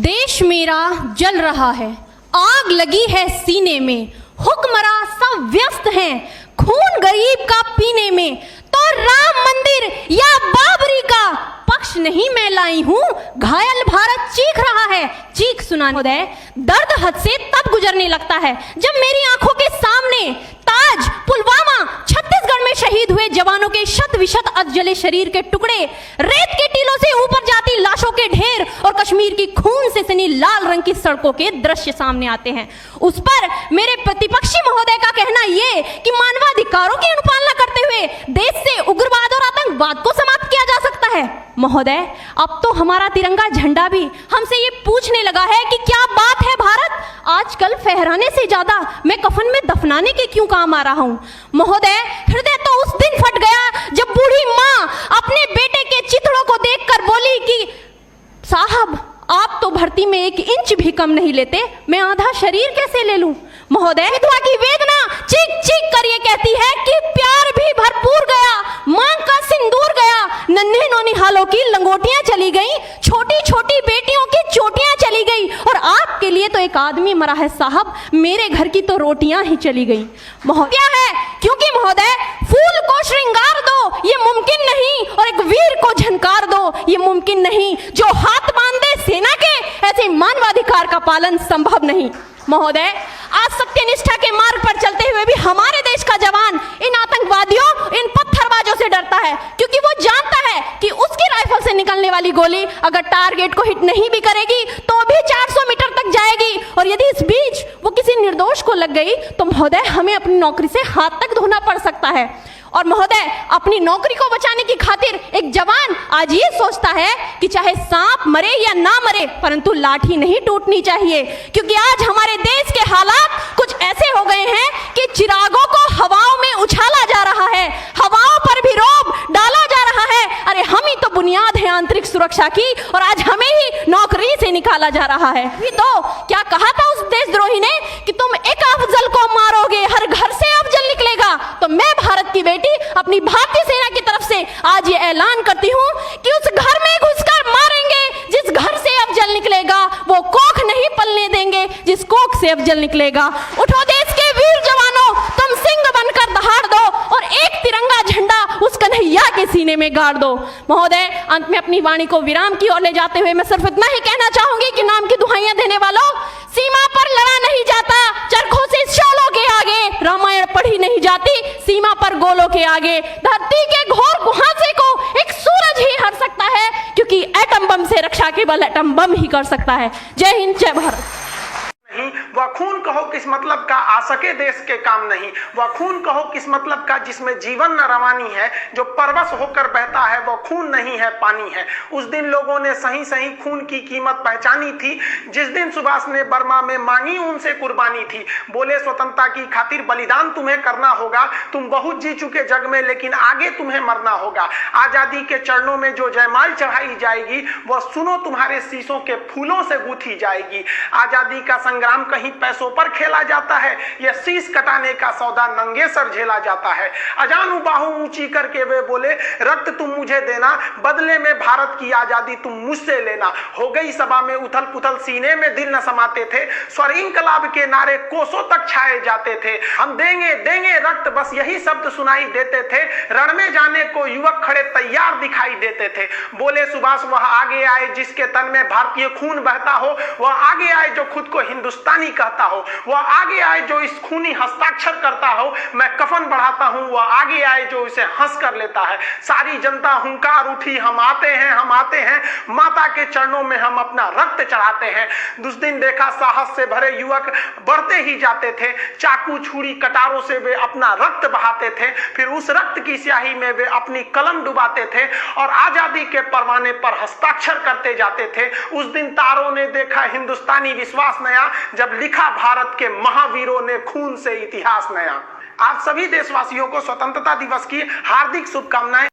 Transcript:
देश मेरा जल रहा है, आग लगी है सीने में, हुक्मरां सब व्यस्त हैं खून गरीब का पीने में। तो राम मंदिर या बाबरी का पक्ष नहीं मैं लाई हूं, घायल भारत चीख रहा है, चीख सुनाने दर्द हद से तब गुजरने लगता है जब मेरी आंखों के सामने ताज, पुलवामा, छत्तीसगढ़ में शहीद हुए जवानों के शत विशत अधजले शरीर के टुकड़े, रेत के टीलों से ऊपर जाती लाशों के ढेर और कश्मीर की खून से सनी लाल रंग की सड़कों के दृश्य सामने आते हैं। उस पर मेरे प्रतिपक्षी महोदय का कहना यह कि मानवाधिकारों की अनुपालना करते हुए देश से उग्रवाद और आतंकवाद को समाप्त किया जा सकता है। महोदय, अब तो हमारा तिरंगा झंडा भी हमसे ये पूछने लगा है कि क्या बात है भारत, आजकल फहराने से ज्यादा मैं कफन में दफनाने के क्यों काम आ रहा हूं। महोदय, हृदय तो उस दिन फट गया जब बूढ़ी मां अपने बेटे के चिथड़ों को देखकर बोली कि साहब आप तो भर्ती में 1 इंच भी कम नहीं लेते, मैं आधा शरीर कैसे ले लूं। महोदय, विधवा की वेदना चीख चीख कर ये कहती है कि प्यार भी भरपूर गया, मांग का सिंदूर गया, नन्हे नौनिहालों की लंगोटियां चली गई, छोटी छोटी बेटियों की चोटियां चली गई और आपके लिए तो एक आदमी मरा है साहब, मेरे घर की तो रोटियां ही चली गई। क्या है, क्योंकि महोदय फूल को श्रृंगार दो ये मुमकिन नहीं और एक वीर को झनकार दो ये मुमकिन नहीं, जो हाथ बांधे सेना के ऐसे मानवाधिकार का पालन संभव नहीं। महोदय, आज सत्यनिष्ठा के मार्ग पर चलते हुए भी हमारे देश का जवान इन आतंकवादियों, इन पत्थरबाजों से डरता है, क्योंकि वो जानता है कि उसकी राइफल से निकलने वाली गोली अगर टारगेट को हिट नहीं भी करेगी तो भी 400 मीटर तक जाएगी और यदि इस बीच वो किसी निर्दोष को लग गई तो महोदय हमें अपनी नौकरी से हाथ तक धोना पड़ सकता है। और महोदय, अपनी नौकरी को बचाने की खातिर एक जवान आज ये सोचता है कि चाहे सांप मरे या ना मरे परंतु लाठी नहीं टूटनी चाहिए, क्योंकि आज हमारे देश के हालात कुछ ऐसे हो गए हैं कि चिरागों को हवाओं में उछाला जा रहा है, हवाओं पर भी रोब डाला जा रहा है। अरे हम ही तो बुनियाद है आंतरिक सुरक्षा की और आज हमें ही नौकरी से निकाला जा रहा है। तो क्या कहा था उस देशद्रोही ने कि तुम एक अफजल को मारोगे हर घर से अफजल निकलेगा। तो मैं भारत की बेटी अपनी भारतीय सेना की तरफ से आज ये ऐलान करती हूँ कि उस घर में घुसकर मारेंगे जिस घर से अफजल निकलेगा, वो कोख नहीं पलने देंगे जिस कोख से अफजल निकलेगा। उठो देश के वीर जवानों, तुम सिंह बनकर दहाड़ दो और एक तिरंगा झंडा उस कन्हैया के सीने में गाड़ दो। महोदय, अंत में अपनी वाणी को विराम की ओर ले जाते हुए मैं सिर्फ इतना ही कहना चाहूंगी कि नाम की दुहाइयां देने वालों, सीमा पर लड़ा नहीं जाता चरखों से शोलों के आगे, रामायण पढ़ी नहीं जाती सीमा पर गोलों के आगे। धरती के घोर कुहासे को एक सूरज ही हर सकता है, क्योंकि एटम बम से रक्षा केवल एटम बम ही कर सकता है। जय हिंद, जय भारत। नहीं, वह खून कहो किस मतलब का आ सके देश के काम नहीं, वह खून कहो किस मतलब का जिसमें जीवन न रवानी है, जो परवश होकर बहता है वह खून नहीं है पानी है। उस दिन लोगों ने सही सही खून की कीमत पहचानी थी, जिस दिन सुभाष ने बर्मा में मांगी उनसे कुर्बानी थी। बोले स्वतंत्रता की खातिर बलिदान तुम्हें करना होगा, तुम बहुत जी चुके जग में लेकिन आगे तुम्हें मरना होगा। आजादी के चरणों में जो जयमाल चढ़ाई जाएगी वह सुनो तुम्हारे शीशों के फूलों से गूंथी जाएगी। आजादी का संग्राम कहीं पैसों पर खेला जाता है, यह शीश कटाने का सौदा नंगे सर झेला जाता है। अजानू बाहू ऊंची करके वे बोले रक्त तुम मुझे देना, बदले में भारत की आजादी तुम मुझसे लेना। हो गई सभा में उथल पुथल, सीने में दिल न समाते थे, स्वर इंकलाब के नारे कोसों तक छाए जाते थे। हम देंगे देंगे रक्त बस यही शब्द सुनाई देते थे, रण में जाने को युवक खड़े तैयार दिखाई देते थे। बोले सुभाष वह आगे आए जिसके तन में भारतीय खून बहता हो, वह आगे आए जो खुद को हिंदुस्तानी कहता हो, वह आगे आए जो इस खूनी हस्ताक्षर करता हो, मैं कफन बढ़ाता हूं वह आगे आए जो इसे हंस कर लेता है। सारी जनता हुंकार उठी, हम आते हैं हम आते हैं, माता के चरणों में हम अपना रक्त चढ़ाते हैं। उस दिन देखा साहस से भरे युवक बढ़ते ही जाते थे, चाकू छुरी कटारों से वे अपना रक्त बहाते थे, फिर उस रक्त की स्याही में वे अपनी कलम डुबाते थे और आजादी के परवाने पर हस्ताक्षर करते जाते थे। उस दिन तारों ने देखा हिंदुस्तानी विश्वास नया, जब लिखा भारत के महावीरों ने खून से इतिहास नया। आप सभी देशवासियों को स्वतंत्रता दिवस की हार्दिक शुभकामनाएं।